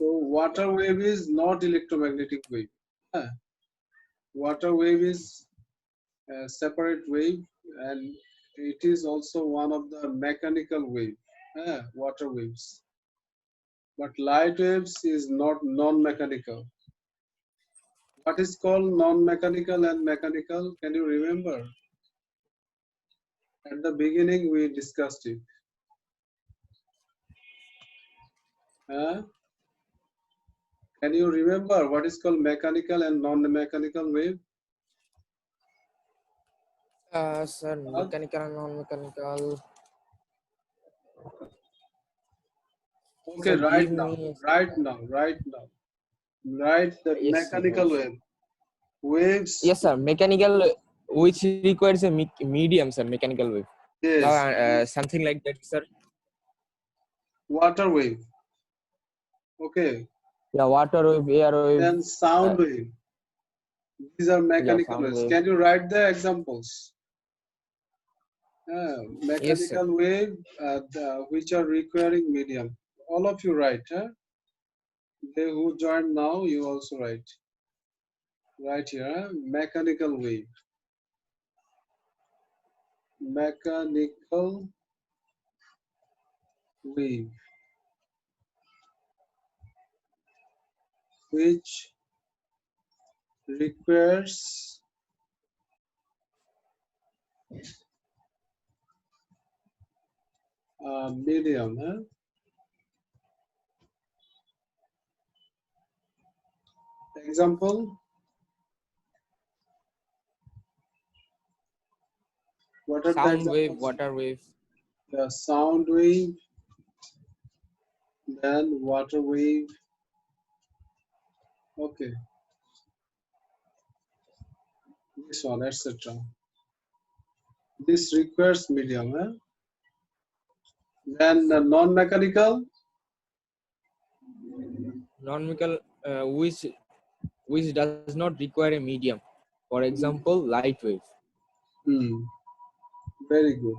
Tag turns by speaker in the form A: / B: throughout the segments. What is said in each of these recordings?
A: So water wave is not electromagnetic wave. Uh, Water wave is a separate wave, and it is also one of the mechanical wave. Water waves. But light waves is not non-mechanical. What is called non-mechanical and mechanical? Can you remember? At the beginning, we discussed it. Can you remember what is called mechanical and non-mechanical wave?
B: Sir, mechanical and non-mechanical.
A: Okay,
B: Sir,
A: right
B: give
A: now.
B: me.
A: Write the
B: Yes, sir.
A: mechanical wave. Waves.
B: Yes, sir. Mechanical, which requires a medium, sir. Mechanical wave.
A: Yes.
B: Something like that, sir.
A: Water wave. Okay.
B: Yeah, water wave, air wave.
A: Then sound wave. These are mechanical
B: sound
A: waves.
B: wave.
A: Can you write the examples?
B: Yes, sir.
A: Mechanical wave which are requiring medium. All of you write. They who joined now, you also write. Right here. Mechanical wave. Mechanical wave. Which requires medium. Example. What are the
B: Sound wave,
A: examples?
B: water wave.
A: The sound wave, then water wave. Okay. This one, etc. This requires medium. Then non-mechanical.
B: Non-mechanical, which does not require a medium. For example, light wave.
A: Very good.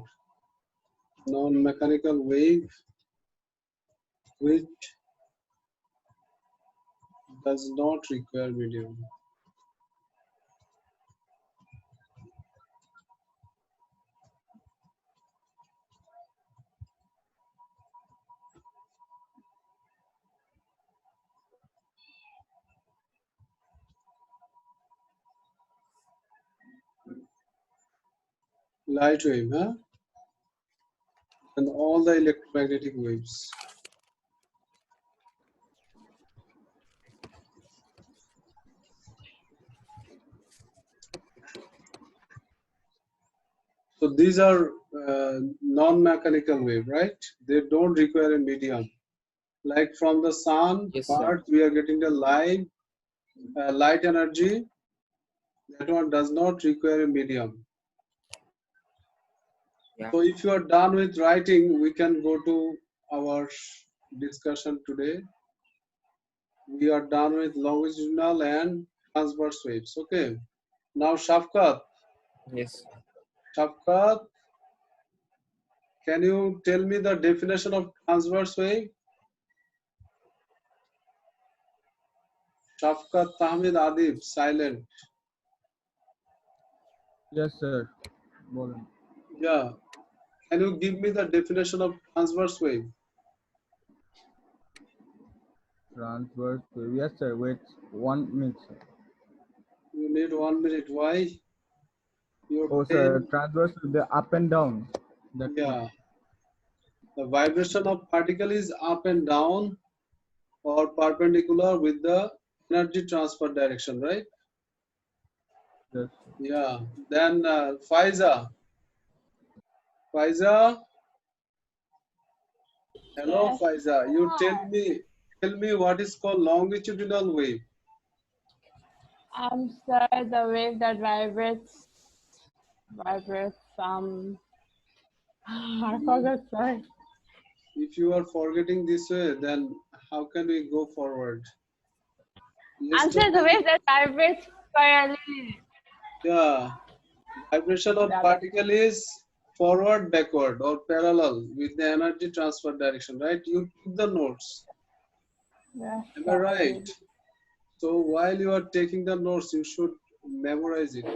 A: Non-mechanical wave which does not require medium. Light wave, and all the electromagnetic waves. So these are non-mechanical wave, right? They don't require a medium. Like from the sun,
B: Yes,
A: part we are getting the light energy. That one does not require a medium.
B: Yeah.
A: So if you are done with writing, we can go to our discussion today. We are done with longitudinal and transverse waves. Okay. Now Shafkat.
B: Yes.
A: Shafkat, can you tell me the definition of transverse wave? Shafkat Tahmid Adib, silent.
C: Yes, sir.
A: Yeah. Can you give me the definition of transverse wave?
C: Transverse wave. Yes, sir. Wait 1 minute, sir.
A: You need 1 minute. Why?
C: Oh, sir. Transverse wave, the up and down.
A: Yeah. The vibration of particle is up and down or perpendicular with the energy transfer direction, right?
C: Yes.
A: Yeah. Then Faiza. Faiza. Hello,
D: Yes.
A: Faiza. You tell me what is called longitudinal wave.
D: Sir, the wave that vibrates I forgot, sorry.
A: If you are forgetting this way, then how can we go forward?
D: Sir, the wave that vibrates parallelly.
A: Yeah. Vibration of particle is forward, backward, or parallel with the energy transfer direction, right? You took the notes.
D: Yes,
A: Am I right? So while you are taking the notes, you should memorize it,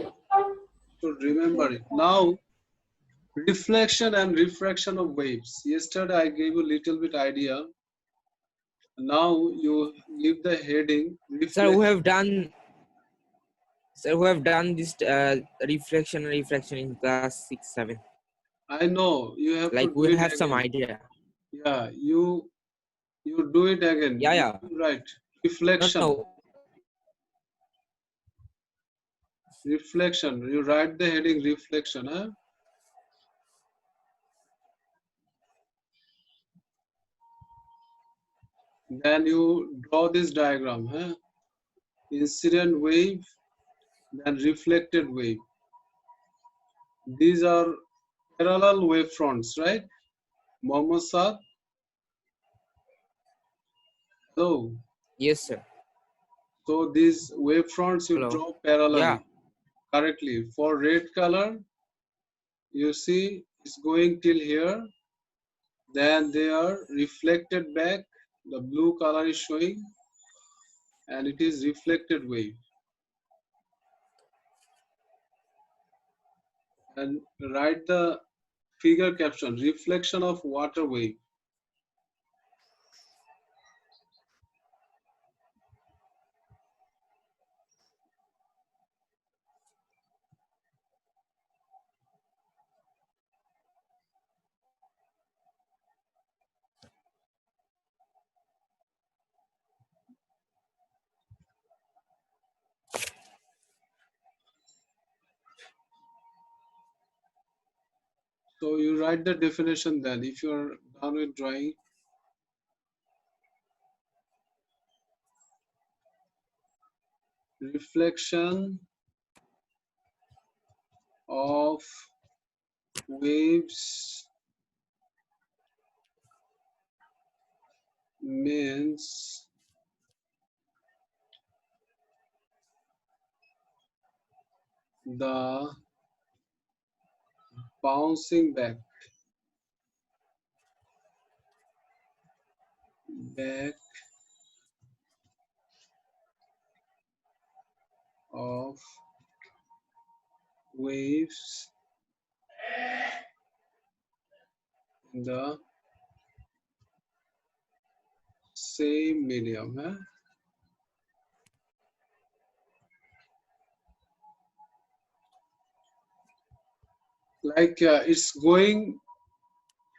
A: should remember it. Now, reflection and refraction of waves. Yesterday I gave you a little bit idea. Now you give the heading
B: Sir, we have
A: reflection.
B: done. Sir, we have done this reflection and refraction in class 6, 7.
A: I know you have to
B: Like
A: do
B: we
A: it
B: have some
A: again.
B: idea.
A: Yeah, you do it again.
B: Yeah, yeah.
A: You write
B: No,
A: reflection.
B: no.
A: Reflection. You write the heading reflection, huh? Then you draw this diagram, huh? Incident wave, then reflected wave. These are parallel wavefronts, right? Mohammad Saad, hello.
B: Yes, sir.
A: So these wavefronts you
B: Hello.
A: draw
B: Yeah.
A: parallelly, correctly. For red color, you see it's going till here. Then they are reflected back. The blue color is showing, and it is reflected wave. And write the figure caption, reflection of water wave. So you write the definition then. If you're done with drawing, reflection of waves means the bouncing back of waves in the same medium, huh? Like it's going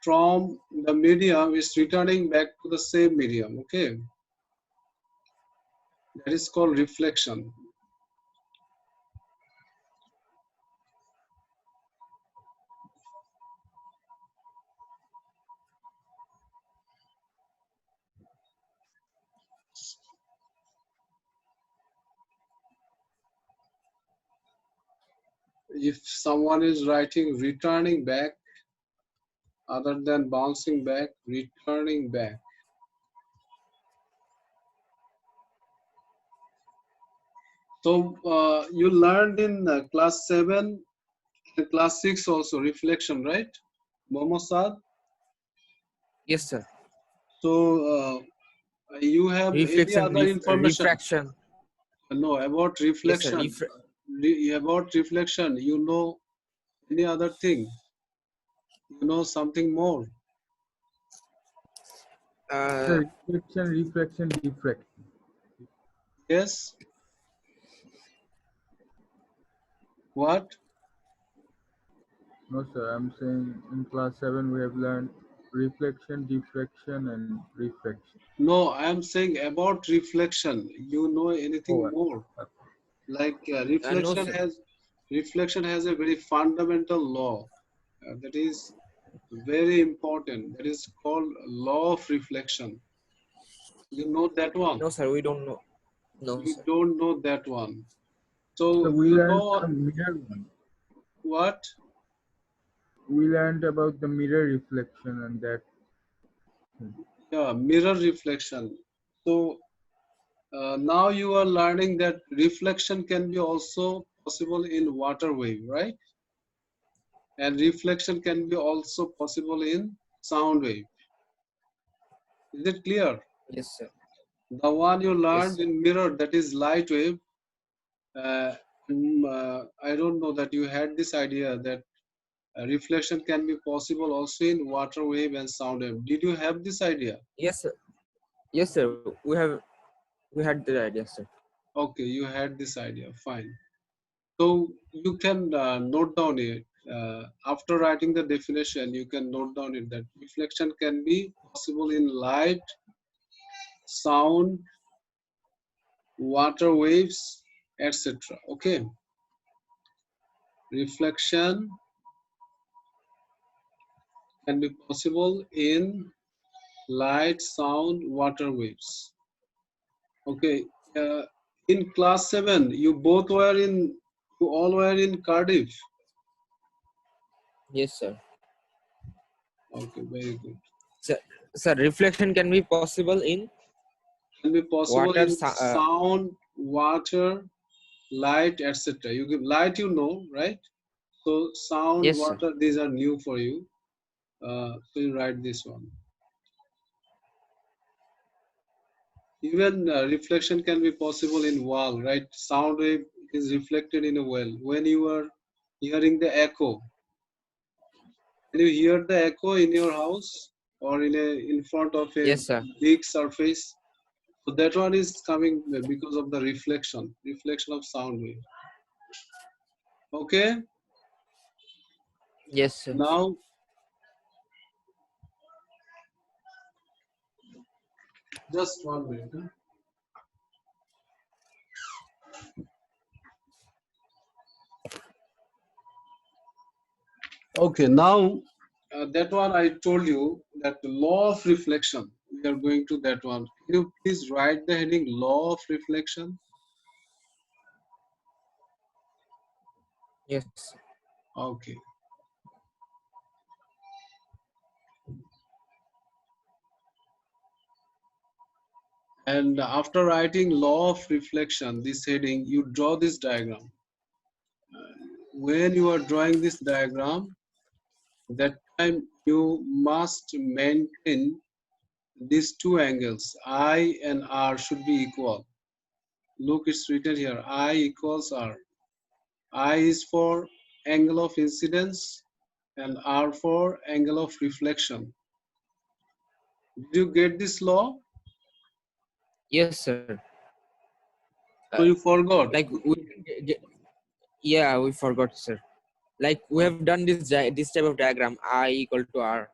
A: from the medium, it's returning back to the same medium, okay? That is called reflection. If someone is writing returning back other than bouncing back, returning back. So you learned in class 7 and class 6 also reflection, right? Momo Saad?
B: Yes, sir.
A: So you have any
B: Reflection,
A: other information?
B: refraction.
A: No, about
B: Yes, sir.
A: reflection. About reflection, you know any other thing? You know something more?
B: Uh,
C: Sir, reflection, refraction, diffraction.
A: Yes? What?
C: No, sir. I'm saying in class 7 we have learned reflection, diffraction, and refraction.
A: No, I am saying about reflection. You know anything
C: Oh,
A: more? Like
B: no, sir.
A: reflection has a very fundamental law that is very important. That is called law of reflection. You know that one?
B: No, sir. We don't know. No,
A: You
B: sir.
A: don't know that one.
C: so
A: So
C: we
A: you
C: learned
A: know
C: the mirror one.
A: what?
C: We learned about the mirror reflection and that.
A: Yeah, mirror reflection. So now you are learning that reflection can be also possible in water wave, right? And reflection can be also possible in sound wave. Is it clear?
B: Yes, sir.
A: The one you
B: Yes,
A: learned
B: sir.
A: in mirror, that is light wave. I don't know that you had this idea that reflection can be possible also in water wave and sound wave. Did you have this idea?
B: Yes, sir. Yes, sir. We had the idea, sir.
A: Okay, you had this idea. Fine. So you can note down it. After writing the definition, you can note down it that reflection can be possible in light, sound, water waves, etc. Okay. Reflection can be possible in light, sound, water waves. Okay. Uh, in class 7, you all were in Cardiff.
B: Yes, sir.
A: Okay, very good.
B: Sir, sir, reflection can be possible in
A: Can be possible
B: water.
A: in sound, water, light, etc. You give light, you know, right? So sound,
B: Yes, sir.
A: water, these are new for you. So you write this one. Even reflection can be possible in wall, right? Sound wave is reflected in a well. When you are hearing the echo, can you hear the echo in your house or in front of a
B: Yes, sir.
A: big surface? So that one is coming because of the reflection of sound wave. Okay,
B: Yes, sir.
A: now just 1 minute. Huh? Okay, now that one I told you that the law of reflection. We are going to that one. Can you please write the heading law of reflection?
B: Yes.
A: Okay. And after writing law of reflection, this heading, you draw this diagram. When you are drawing this diagram, that time you must maintain these two angles, I and R should be equal. Look, it's written here, I equals R. I is for angle of incidence and R for angle of reflection. Did you get this law?
B: Yes, sir.
A: So you forgot.
B: Like yeah, we forgot, sir. Like we have done this type of diagram, I equal to R,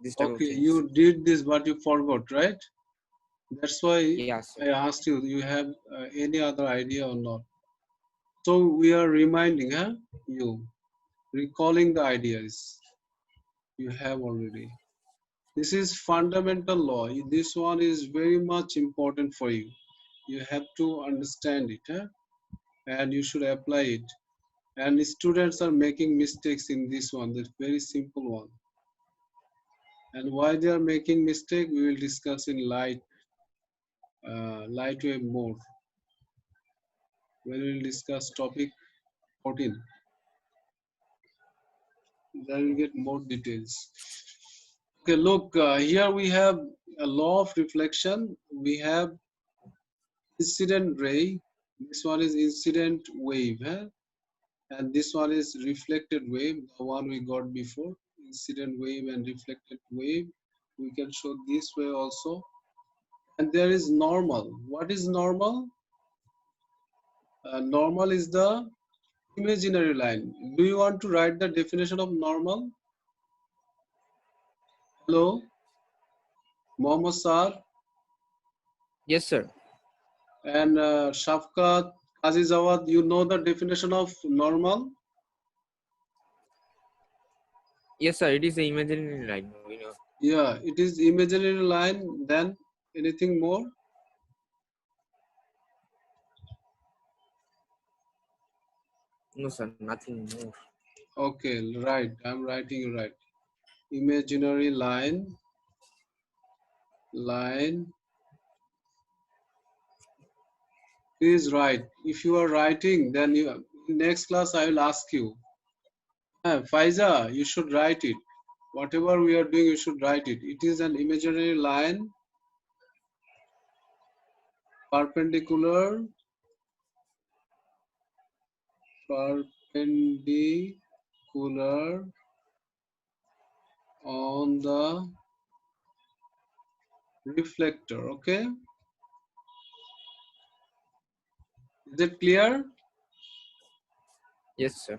B: this type of
A: Okay,
B: things.
A: you did this, but you forgot, right? That's why
B: Yeah, sir.
A: I asked you, you have any other idea or not? So we are reminding you, recalling the ideas you have already. This is fundamental law. This one is very much important for you. You have to understand it, and you should apply it. And students are making mistakes in this one, this very simple one. And why they are making mistake, we will discuss in light wave mode when we will discuss topic 14. Then we'll get more details. Okay, look, here we have a law of reflection. We have incident ray. This one is incident wave, and this one is reflected wave, the one we got before. Incident wave and reflected wave. We can show this way also. And there is normal. What is normal? Normal is the imaginary line. Do you want to write the definition of normal? Hello, Mohammed Sar
B: Yes, sir.
A: and Shafkat Azizawad. You know the definition of normal?
B: Yes, sir. It is the imaginary line. We know.
A: Yeah, it is imaginary line. Then anything more?
B: No, sir. Nothing more.
A: Okay, right. I'm writing right. Imaginary line is right. If you are writing, then you next class I will ask you. Faiza, you should write it. Whatever we are doing, you should write it. It is an imaginary line perpendicular on the reflector. Okay, is it clear?
B: Yes, sir.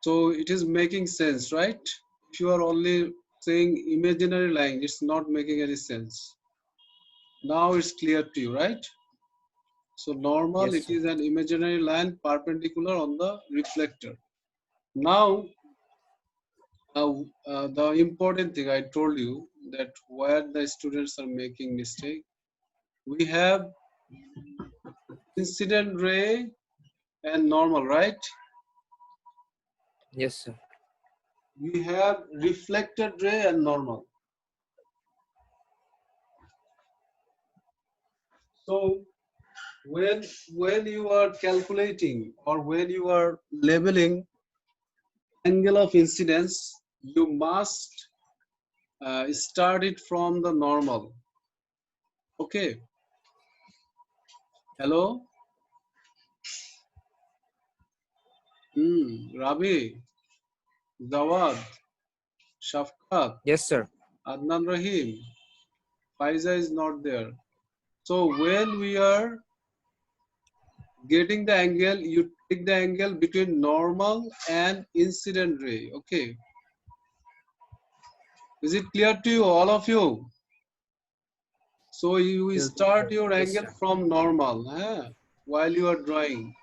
A: So it is making sense, right? If you are only saying imaginary line, it's not making any sense. Now it's clear to you, right? So normal,
B: Yes,
A: it
B: sir.
A: is an imaginary line perpendicular on the reflector. Now, the important thing I told you, that where the students are making mistake, we have incident ray and normal, right?
B: Yes, sir.
A: We have reflected ray and normal. So when you are calculating or when you are labeling angle of incidence, you must start it from the normal. Okay. Hello. Rabi, Zawad, Shafkat,
B: Yes, sir.
A: Adnan Rahim, Faiza is not there. So when we are getting the angle, you take the angle between normal and incident ray. Okay. Is it clear to you, all of you? So you
C: Yes,
A: start
C: sir.
A: your
B: Yes,
A: angle
B: sir.
A: from normal while you are drawing.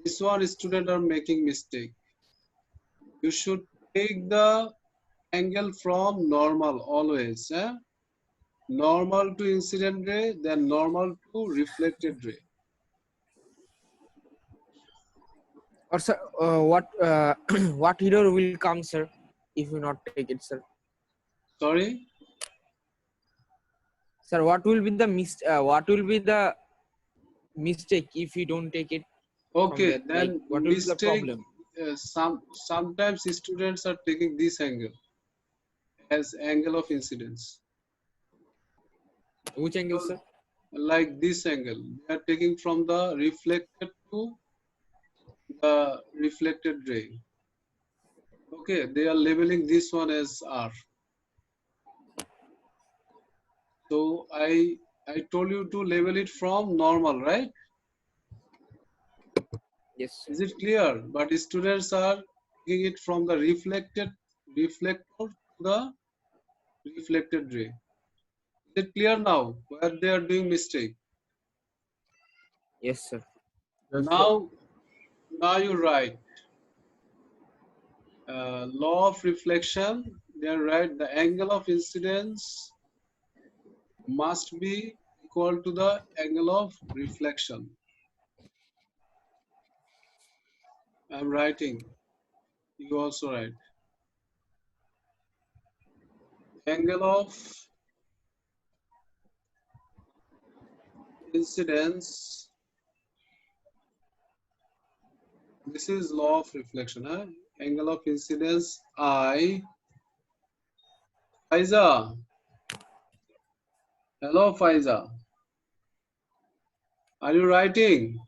A: This one student are making mistake. You should take the angle from normal always. Normal to incident ray, then normal to reflected ray.
B: Or sir, what what error will come, sir, if you not take it, sir?
A: Sorry?
B: Sir, what will be the mistake if you don't take it from
A: Okay,
B: that? Like,
A: then
B: what will be the
A: mistake.
B: problem?
A: Sometimes students are taking this angle as angle of incidence.
B: Which angle, sir?
A: Like this angle. They are taking from the reflected to the reflected ray. Okay, they are labeling this one as R. So I told you to label it from normal, right?
B: Yes, sir.
A: Is it clear? But students are taking it from the reflector to the reflected ray. Is it clear now where they are doing mistake?
B: Yes, sir.
C: Yes, sir.
A: Now you write law of reflection. They are right. The angle of incidence must be equal to the angle of reflection. I'm writing. You also write. Angle of incidence. This is law of reflection. Angle of incidence I. Faiza. Hello, Faiza. Are you writing?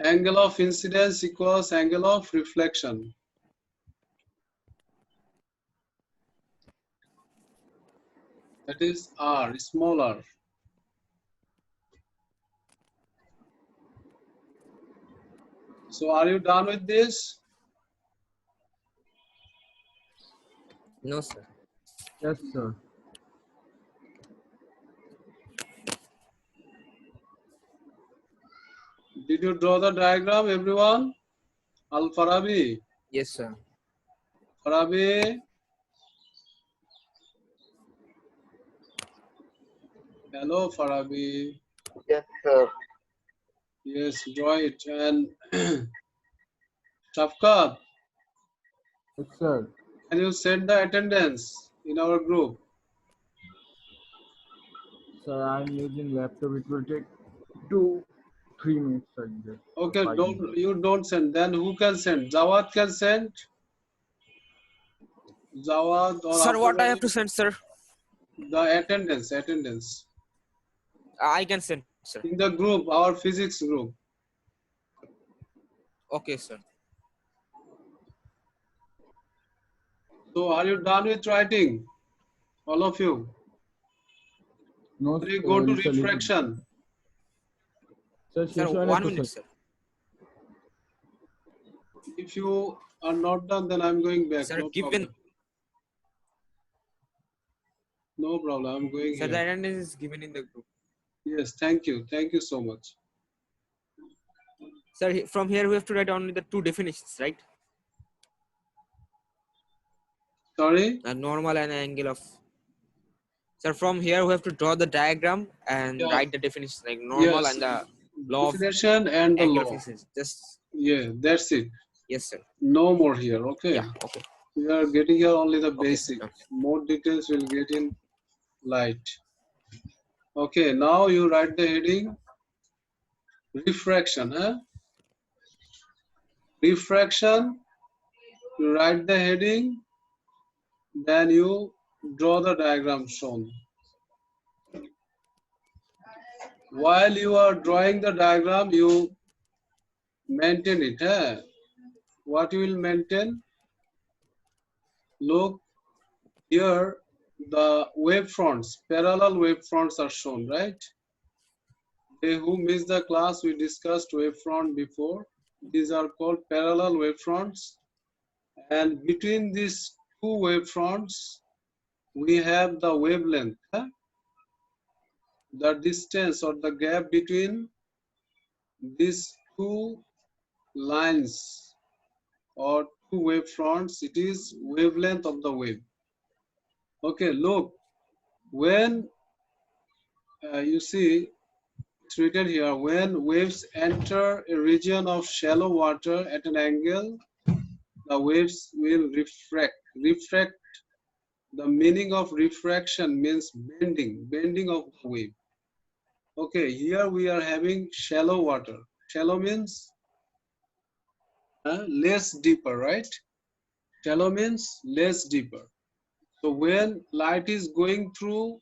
A: Angle of incidence equals angle of reflection. That is R, small r. So are you done with this?
B: No, sir.
C: Yes, sir.
A: Did you draw the diagram, everyone? Al Farabi.
B: Yes, sir.
A: Farabi. Hello, Farabi.
E: Yes, sir.
A: Yes, draw it. And Shafkat,
C: Yes, sir.
A: can you set the attendance in our group?
C: Sir, I'm using laptop. It will take 2 3 minutes I guess. or
A: Okay,
C: 5 minutes.
A: you don't send. Then who can send? Jawad can send. Jawad or
B: Sir,
A: Abdul
B: what I have
A: Rahim?
B: to send, sir?
A: The attendance
B: I can send, sir.
A: in the group, our physics group.
B: Okay, sir.
A: So are you done with writing? All of you.
C: No,
A: We go to
C: it's a little.
A: refraction.
C: Sir,
B: Sir,
C: শেষ হয় না
B: 1
C: তো,
B: minute,
C: sir.
B: sir.
A: If you are not done, then I'm going back.
B: Sir,
A: No
B: given,
A: problem. No problem. I'm going
B: sir, the
A: here.
B: attendance is given in the group.
A: Yes, thank you. Thank you so much.
B: Sir, from here we have to write only the two definitions, right?
A: Sorry?
B: A normal and an angle of. Sir, from here we have to draw the diagram and
A: Yeah.
B: write the definitions like normal
A: Yes.
B: and the law of
A: Definition and the
B: angle
A: law.
B: of incidence. Just
A: Yeah, that's it.
B: yes, sir.
A: No more here. Okay.
B: Yeah. Okay.
A: We are getting here only the
B: Okay,
A: basic.
B: sir.
A: More details will get in light. Okay, now you write the heading refraction. Refraction, you write the heading, then you draw the diagram shown. While you are drawing the diagram, you maintain it. What you will maintain? Look here, the wavefronts, parallel wavefronts are shown, right? They who missed the class, we discussed wavefront before. These are called parallel wavefronts. And between these two wavefronts, we have the wavelength. The distance or the gap between these two lines or two wavefronts, it is wavelength of the wave. Okay, look, when you see, it's written here, when waves enter a region of shallow water at an angle, the waves will refract. Refract, the meaning of refraction means bending of the wave. Okay, here we are having shallow water. Shallow means less deeper, right? Shallow means less deeper. So when light is going through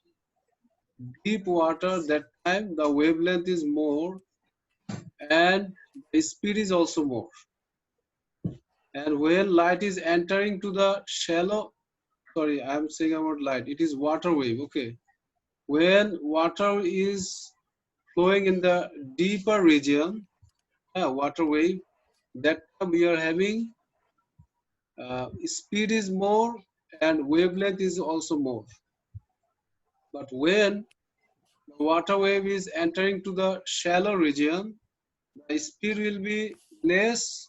A: deep water, that time the wavelength is more and the speed is also more. And when light is entering to the shallow, sorry, I'm saying about light, it is water wave, okay. When water is flowing in the deeper region, water wave, that time we are having speed is more and wavelength is also more. But when the water wave is entering to the shallow region, the speed will be less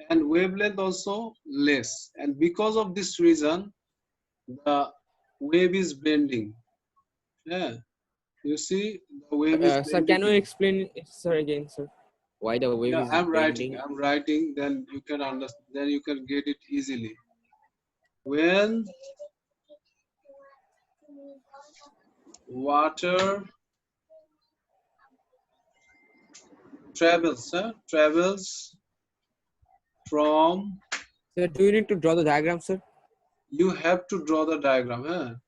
A: and wavelength also less. And because of this reason, the wave is bending. Yeah, you see, the wave is
B: Sir, can you
A: bending.
B: explain it, sir, again, sir? Why the wave
A: Yeah,
B: is
A: I'm
B: bending?
A: writing, then you can understand, then you can get it easily. When water travels from,
B: Sir, do you need to draw the diagram, sir?
A: you have to draw the diagram.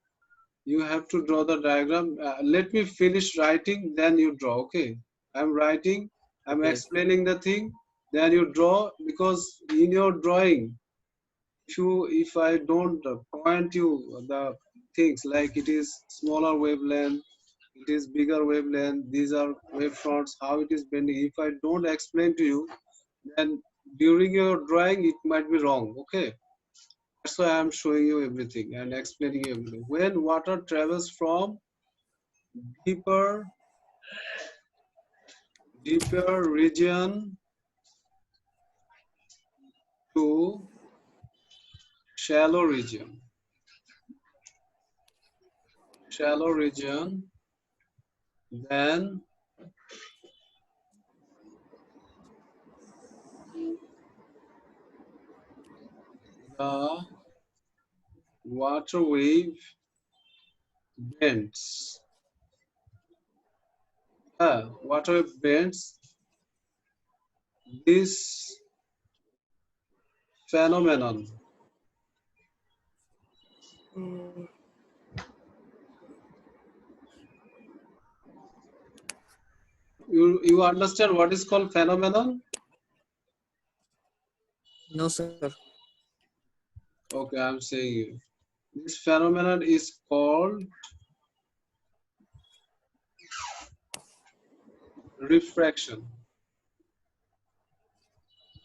A: You have to draw the diagram. Let me finish writing, then you draw. Okay, I'm writing, I'm
B: Okay.
A: explaining the thing, then you draw. Because in your drawing, if I don't point you the things like it is smaller wavelength, it is bigger wavelength, these are wavefronts, how it is bending, if I don't explain to you, then during your drawing it might be wrong. Okay, that's why I'm showing you everything and explaining you everything. When water travels from deeper region to shallow region, then the water wave bends. Water wave bends this phenomenon. You understand what is called phenomenon?
B: No, sir.
A: Okay, I'm saying you. This phenomenon is called refraction.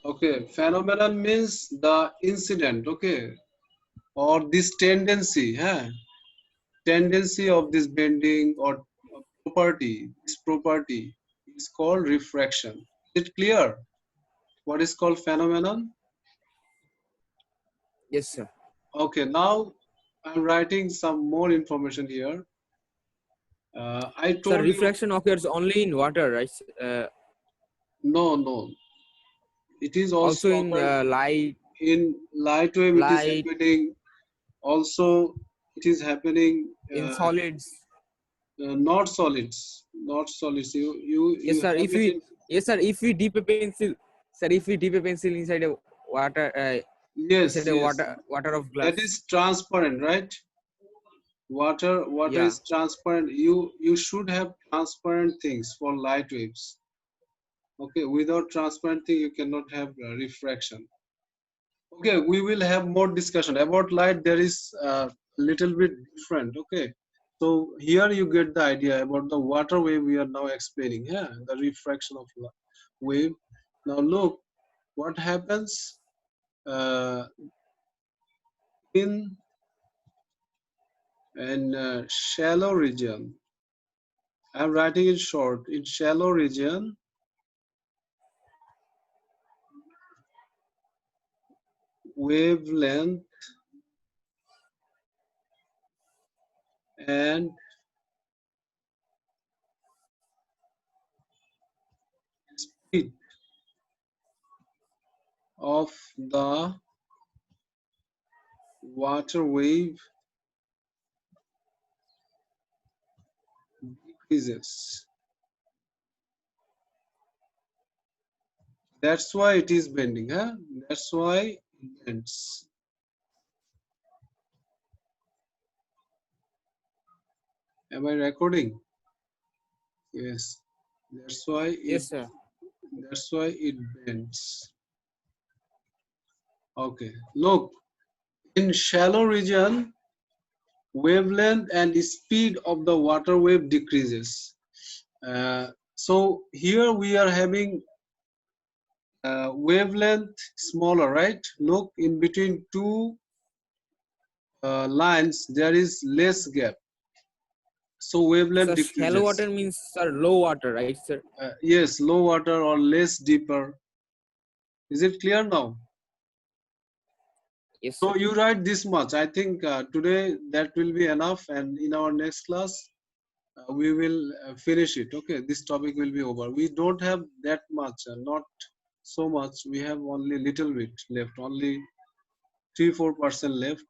A: Okay, phenomenon means the incident, okay, or this tendency, huh? Tendency of this bending or property, this property is called refraction. Is it clear? What is called phenomenon?
B: Yes, sir.
A: Okay, now I'm writing some more information here. I
B: Sir,
A: told you,
B: refraction occurs only in water, right?
A: no. It is
B: Also
A: also
B: in
A: occurring
B: light,
A: in light wave. It is
B: light,
A: happening. Also, it is happening.
B: in solids.
A: Not solids, not solids. You
B: Yes, sir.
A: have
B: If
A: it
B: we,
A: in.
B: yes, sir. If we dip a pencil, sir. If we dip a pencil inside a water,
A: Yes, yes.
B: water of
A: That
B: glass.
A: is transparent, right? Water
B: Yeah.
A: is transparent. You should have transparent things for light waves. Okay, without transparent thing, you cannot have refraction. Okay, we will have more discussion about light. There is a little bit different. Okay, so here you get the idea about the water wave we are now explaining. Yeah, the refraction of wave. Now look, what happens uh, in shallow region. I'm writing it short. In shallow region, wavelength and speed of the water wave decreases. That's why it is bending, huh? That's why it bends. Am I recording? Yes. That's why it
B: Yes, sir.
A: that's why it bends. Okay. Look, in shallow region, wavelength and speed of the water wave decreases. So here we are having wavelength smaller, right? Look, in between two lines, there is less gap. So wavelength
B: Sir, shallow
A: decreases.
B: water means, sir, low water, right, sir?
A: Yes, low water or less deeper. Is it clear now?
B: Yes,
A: So
B: sir.
A: you write this much. I think today that will be enough. And in our next class, we will finish it. Okay, this topic will be over. We don't have that much, not so much. We have only little bit left, only 3-4% left.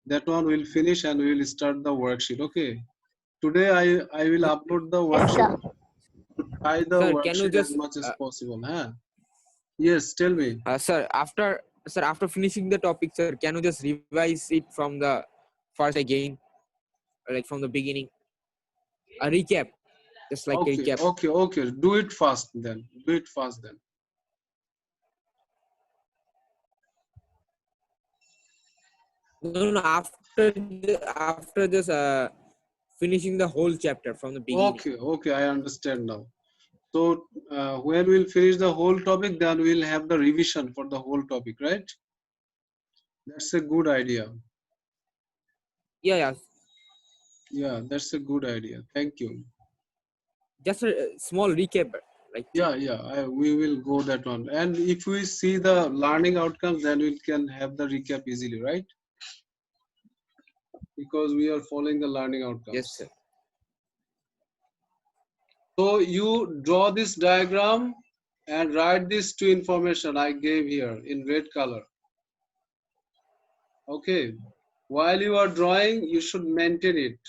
A: That one will finish and we will start the worksheet. Okay. Today I will upload the
D: Yes,
A: worksheet.
D: sir.
A: Try the
B: Sir, can you
A: worksheet as
B: just,
A: much as possible. Huh? Yes, tell me.
B: sir, after finishing the topic, sir, can you just revise it from the first again, like from the beginning? A recap, just like a recap.
A: Okay. Do it fast then. Do it fast then.
B: No, after just finishing the whole chapter from the beginning.
A: Okay, I understand now. So when we'll finish the whole topic, then we'll have the revision for the whole topic, right? That's a good idea.
B: Yeah.
A: Yeah, that's a good idea. Thank you.
B: Just a small recap, like.
A: Yeah, we will go that one. And if we see the learning outcomes, then we can have the recap easily, right? Because we are following the learning
B: Yes,
A: outcomes.
B: sir.
A: So you draw this diagram and write these two information I gave here in red color. Okay. While you are drawing, you should maintain it.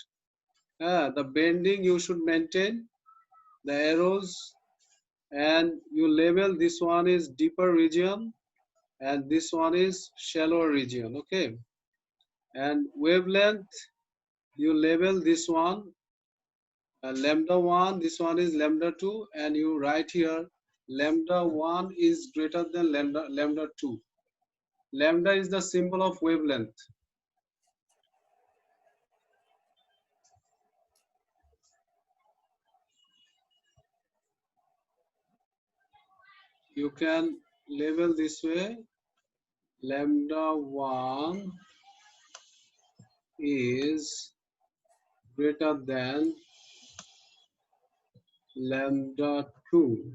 A: The bending you should maintain. The arrows and you label this one is deeper region and this one is shallower region. Okay, and wavelength, you label this one lambda 1, this one is lambda 2, and you write here lambda 1 is greater than lambda 2. Lambda is the symbol of wavelength. You can label this way, lambda 1 is greater than lambda 2.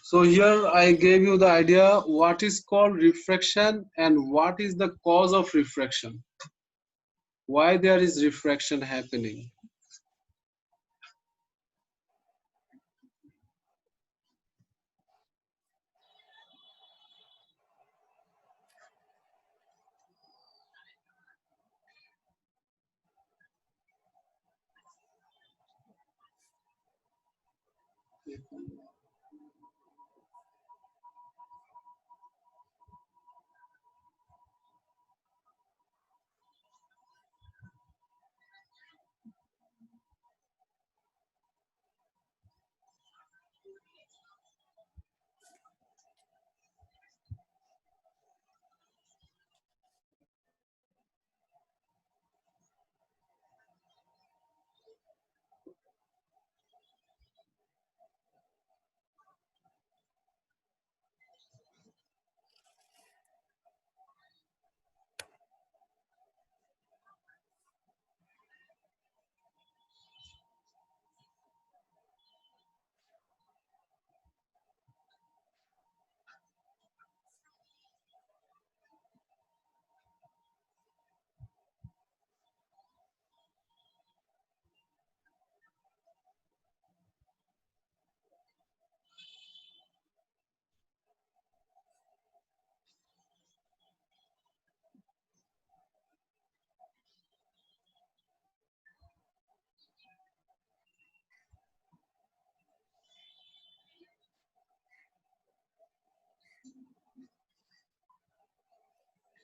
A: So here I gave you the idea what is called refraction and what is the cause of refraction. Why there is refraction happening.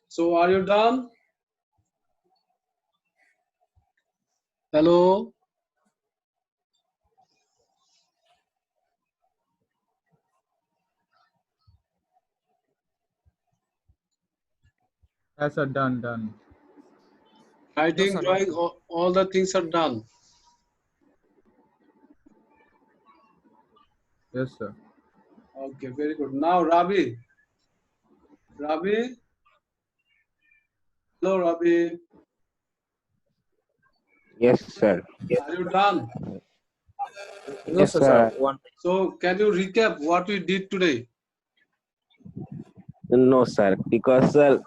A: So are you done? Hello?
C: Yes, sir. Done.
A: Writing,
B: sir, no,
A: drawing,
B: sir.
A: all the things are done.
C: Yes, sir.
A: Okay, very good. Now Rabi. Rabi? Hello Rabi.
E: Yes, sir.
A: Are you done?
B: No,
E: Yes,
B: sir.
E: sir.
B: One.
A: So can you recap what we did today?
E: No, sir. Because, sir,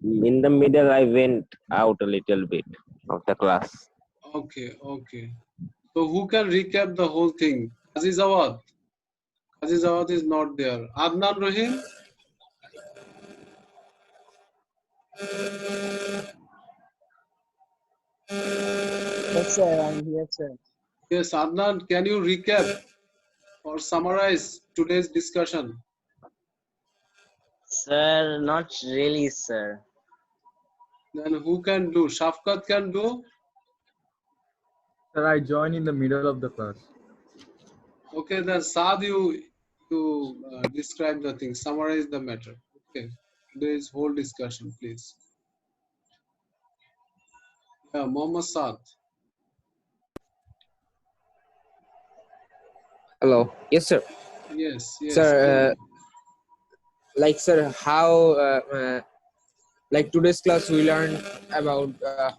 E: in the middle, I went out a little bit of the class.
A: Okay, okay. So who can recap the whole thing? Aziz Awad. Aziz Awad is not there. Adnan Rahim?
F: Yes, sir, I'm here, sir.
A: Yes, Adnan, can you recap or summarize today's discussion?
F: Sir, not really, sir.
A: Then who can do? Shafkat can do?
C: Sir, I joined in the middle of the class.
A: Okay, then Saad, you describe the thing, summarize the matter. Okay, today's whole discussion, please. Yeah, Mohammad Saad.
B: Hello. Yes, sir.
A: Yes, yes. Tell
B: Sir,
A: me.
B: like, sir, how, like today's class, we learned about the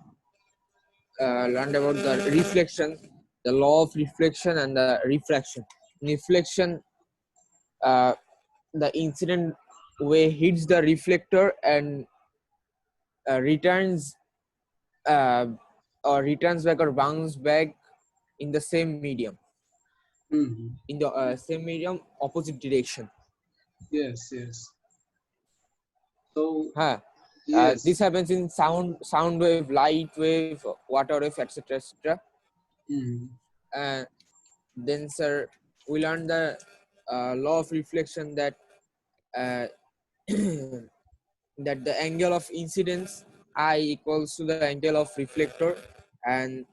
B: reflection, the law of reflection, and the refraction. Reflection, uh, the incident wave hits the reflector and returns uh, or returns back or bounce back in the same medium,
A: Mhm.
B: in the same medium, opposite direction.
A: Yes, yes. So
B: Huh?
A: Yes.
B: This happens in sound wave, light wave, water wave, etc., etc.
A: Mhm.
B: Then, sir, we learned the law of reflection that uh, that the angle of incidence I equals to the angle of reflector, and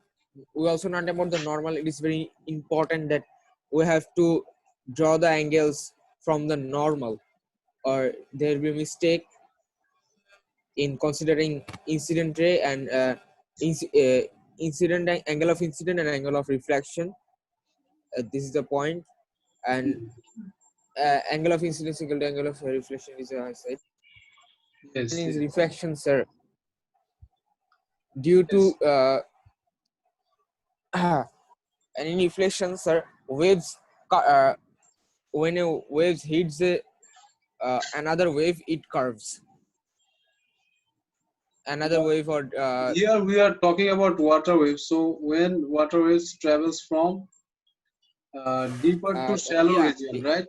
B: we also learned about the normal. It is very important that we have to draw the angles from the normal, or there will be a mistake in considering incident ray and incident angle of incident and angle of reflection. This is the point, and angle of incidence equal to angle of reflection is I said.
A: Yes.
B: Is
A: Yes.
B: refraction, sir, due to
A: Yes.
B: and in reflection, sir, waves when a waves hits another wave, it curves. Another wave, or
A: Here we are talking about water waves. So when water waves travels from deeper to shallow
B: yeah,
A: region, right?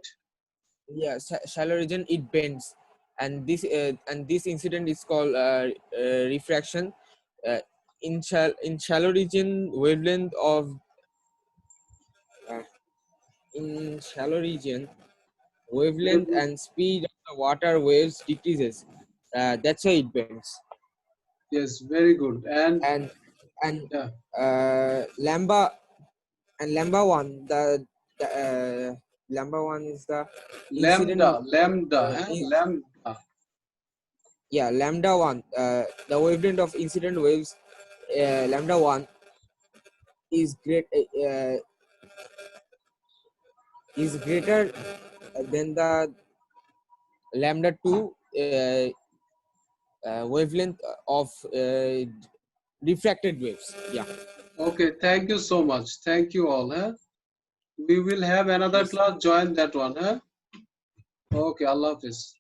B: yeah, shallow region, it bends, and this incident is called refraction. Uh, in shallow region, wavelength of uh, in shallow region, wavelength
A: Wave-
B: and speed of the water waves decreases. That's why it bends.
A: Yes, very good.
B: And
A: Yeah,
B: lambda and lambda one, the lambda one is the incident.
A: lambda,
B: In,
A: lambda.
B: yeah, lambda one, the wavelength of incident waves, lambda one is is greater than the lambda two wavelength of refracted waves. Yeah.
A: Okay, thank you so much. Thank you all. We will have another
B: Yes.
A: class. Join that one. Okay, Allah Hafiz.